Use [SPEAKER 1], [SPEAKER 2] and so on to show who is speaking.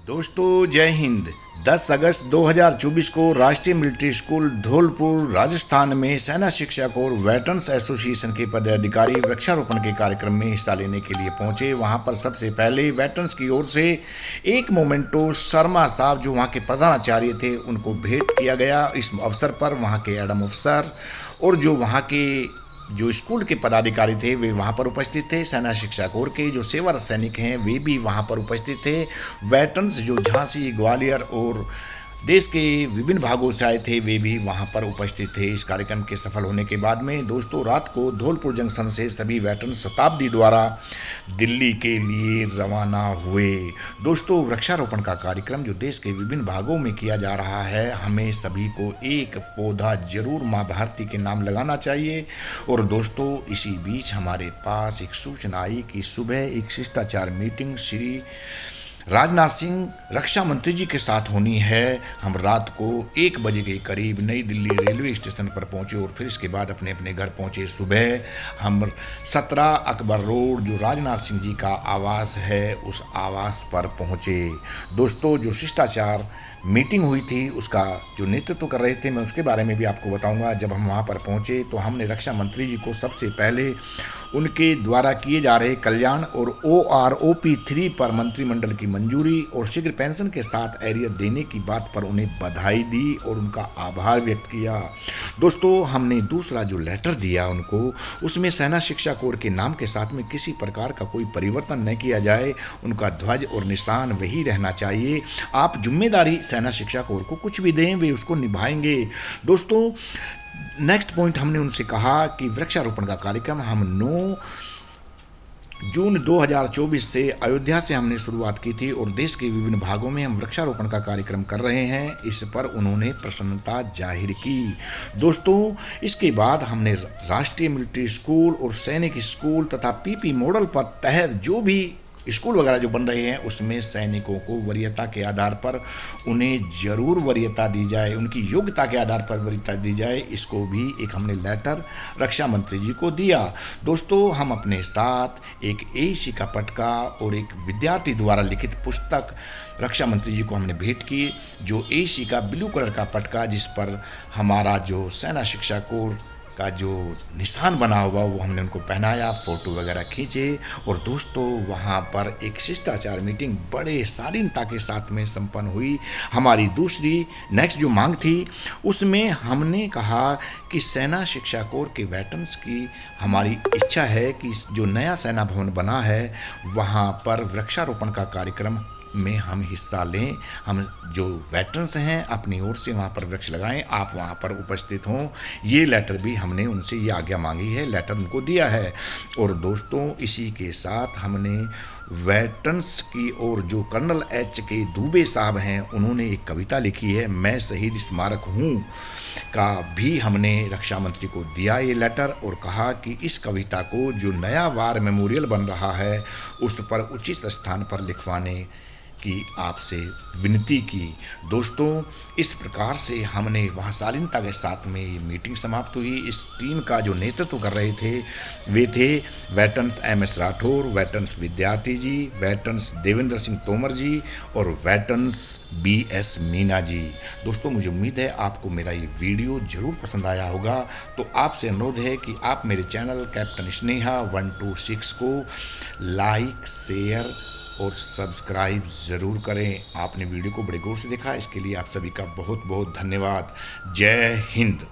[SPEAKER 1] दोस्तों जय हिंद। 10 अगस्त 2024 को राष्ट्रीय मिलिट्री स्कूल धौलपुर राजस्थान में सेना शिक्षक और वेटरन्स एसोसिएशन के पदाधिकारी वृक्षारोपण के कार्यक्रम में हिस्सा लेने के लिए पहुंचे। वहां पर सबसे पहले वेटरन्स की ओर से एक मोमेंटो शर्मा साहब जो वहां के प्रधानाचार्य थे उनको भेंट किया गया। इस अवसर पर वहां के एडम अफसर और जो वहां के जो स्कूल के पदाधिकारी थे वे वहाँ पर उपस्थित थे। सेना शिक्षा कोर के जो सेवारत सैनिक हैं वे भी वहाँ पर उपस्थित थे। वेटरन्स जो झांसी, ग्वालियर और देश के विभिन्न भागों से आए थे वे भी वहाँ पर उपस्थित थे। इस कार्यक्रम के सफल होने के बाद में दोस्तों रात को धौलपुर जंक्शन से सभी वेटरन शताब्दी द्वारा दिल्ली के लिए रवाना हुए। दोस्तों वृक्षारोपण का कार्यक्रम जो देश के विभिन्न भागों में किया जा रहा है, हमें सभी को एक पौधा जरूर माँ भारती के नाम लगाना चाहिए। और दोस्तों इसी बीच हमारे पास एक सूचना आई कि सुबह एक शिष्टाचार मीटिंग श्री राजनाथ सिंह रक्षा मंत्री जी के साथ होनी है। हम रात को 1 बजे के करीब नई दिल्ली रेलवे स्टेशन पर पहुंचे और फिर इसके बाद अपने अपने घर पहुंचे। सुबह हम 17 अकबर रोड जो राजनाथ सिंह जी का आवास है उस आवास पर पहुंचे। दोस्तों जो शिष्टाचार मीटिंग हुई थी उसका जो नेतृत्व कर रहे थे मैं उसके बारे में भी आपको बताऊंगा। जब हम वहां पर पहुंचे तो हमने रक्षा मंत्री जी को सबसे पहले उनके द्वारा किए जा रहे कल्याण और OROP 3 पर मंत्रिमंडल की मंजूरी और शीघ्र पेंशन के साथ एरियर देने की बात पर उन्हें बधाई दी और उनका आभार व्यक्त किया। दोस्तों हमने दूसरा जो लेटर दिया उनको, उसमें सेना शिक्षा कोर के नाम के साथ में किसी प्रकार का कोई परिवर्तन न किया जाए, उनका ध्वज और निशान वही रहना चाहिए। आप जिम्मेदारी सेना शिक्षा कोर को कुछ भी दें वे उसको निभाएंगे। दोस्तों नेक्स्ट पॉइंट हमने उनसे कहा कि वृक्षारोपण का कार्यक्रम हम 9 जून 2024 से अयोध्या से हमने शुरुआत की थी और देश के विभिन्न भागों में हम वृक्षारोपण का कार्यक्रम कर रहे हैं। इस पर उन्होंने प्रसन्नता जाहिर की। दोस्तों इसके बाद हमने राष्ट्रीय मिलिट्री स्कूल और सैनिक स्कूल तथा PP मॉडल पर तहत जो भी स्कूल वगैरह जो बन रहे हैं उसमें सैनिकों को वरीयता के आधार पर उन्हें जरूर वरीयता दी जाए, उनकी योग्यता के आधार पर वरीयता दी जाए। इसको भी एक हमने लेटर रक्षा मंत्री जी को दिया। दोस्तों हम अपने साथ एक AEC का पटका और एक विद्यार्थी द्वारा लिखित पुस्तक रक्षा मंत्री जी को हमने भेंट की। जो AEC का ब्लू कलर का पटका जिस पर हमारा जो सेना शिक्षा कोर का जो निशान बना हुआ वो हमने उनको पहनाया, फोटो वगैरह खींचे। और दोस्तों वहाँ पर एक शिष्टाचार मीटिंग बड़े शालीनता के साथ में संपन्न हुई। हमारी दूसरी नेक्स्ट जो मांग थी उसमें हमने कहा कि सेना शिक्षा कोर के वेटरन्स की हमारी इच्छा है कि जो नया सेना भवन बना है वहाँ पर वृक्षारोपण का कार्यक्रम में हम हिस्सा लें। हम जो वेटरन्स हैं अपनी ओर से वहाँ पर वृक्ष लगाएं, आप वहाँ पर उपस्थित हों। ये लेटर भी हमने उनसे ये आज्ञा मांगी है, लेटर उनको दिया है। और दोस्तों इसी के साथ हमने वेटरन्स की ओर जो कर्नल HK दुबे साहब हैं उन्होंने एक कविता लिखी है, मैं शहीद स्मारक हूँ का भी हमने रक्षा मंत्री को दिया ये लेटर और कहा कि इस कविता को जो नया वार मेमोरियल बन रहा है उस पर उचित स्थान पर लिखवाने की आपसे विनती की। दोस्तों इस प्रकार से हमने वहाँ शालीनता के साथ में ये मीटिंग समाप्त हुई। इस टीम का जो नेतृत्व कर रहे थे वे थे वेटरन्स MS राठौर, वेटरन्स विद्यार्थी जी, वेटरन्स देवेंद्र सिंह तोमर जी और वेटरन्स BS मीना जी। दोस्तों मुझे उम्मीद है आपको मेरा ये वीडियो ज़रूर पसंद आया होगा। तो आपसे अनुरोध है कि आप मेरे चैनल कैप्टन स्नेहा 126 को लाइक, शेयर और सब्सक्राइब ज़रूर करें। आपने वीडियो को बड़े गौर से देखा, इसके लिए आप सभी का बहुत बहुत धन्यवाद। जय हिंद।